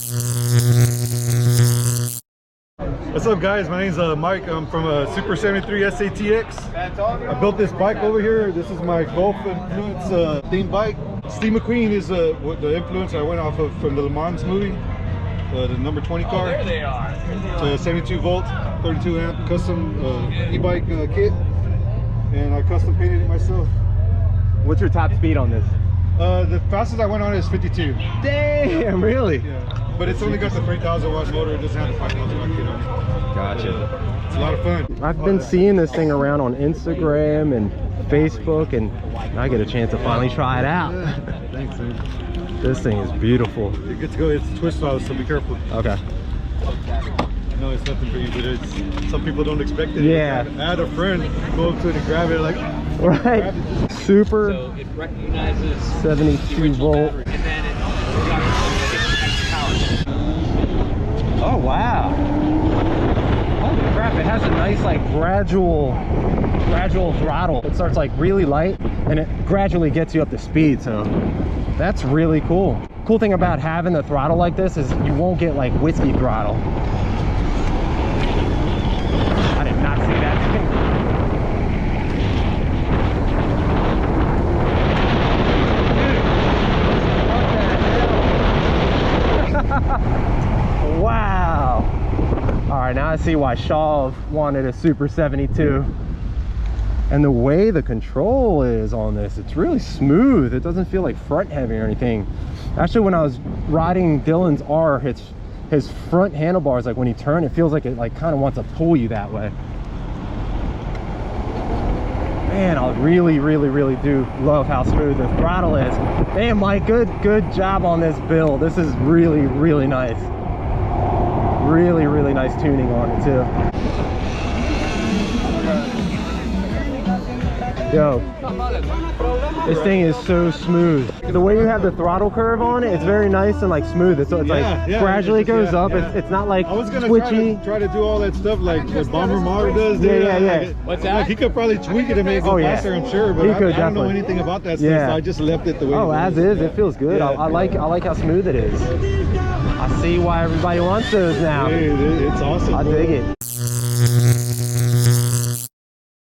What's up, guys? My name's Mike. I'm from Super73 SATX. I built this bike over here. This is my Golf influence theme bike. Steve McQueen is the influence I went off of from the Le Mans movie. The number 20 car. Oh, there they are. It's a 72 volt, 32 amp custom e-bike kit, and I custom painted it myself. What's your top speed on this? The fastest I went on is 52. Damn, really? Yeah, but it's only got the 3,000 watt motor. It doesn't have the 5,000 watt kit on it. Gotcha. It's a lot of fun. I've been seeing this thing around on Instagram and Facebook, and I get a chance to finally try it out. Yeah. Thanks, man. This thing is beautiful. You're good to go. It's twist style, so be careful. Okay. No, it's nothing for you, but it's some people don't expect it. Yeah. I had a friend go up to it and grab it, like, right. Super So it recognizes 72 volt. and then it's got power. Oh wow! Holy crap! It has a nice like gradual throttle. It starts like really light, and it gradually gets you up to speed. So that's really cool. Cool thing about having the throttle like this is you won't get like whiskey throttle. I did not see that. Wow. All right, now I see why Shaw wanted a Super 72. And the way the control is on this, it's really smooth. It doesn't feel like front heavy or anything. Actually, when I was riding Dylan's R, his front handlebars, like when you turn, it feels like it like kind of wants to pull you that way. Man, I really do love how smooth the throttle is. Damn, Mike, good job on this build. This is really nice. Really nice tuning on it too. Yo, this thing is so smooth. The way you have the throttle curve on it, it's very nice and like smooth. It's like gradually goes up. Yeah. It's not like I was gonna twitchy. try to do all that stuff like what Bomber Mar does. Yeah. What's that? Like, he could probably tweak it and make it go faster, I'm sure, but He I could don't know definitely. anything about that stuff, Yeah. so I just left it the way Oh, it as is, it feels good. Yeah. I like how smooth it is. I see why everybody wants those now. Hey, it's awesome. I dig it.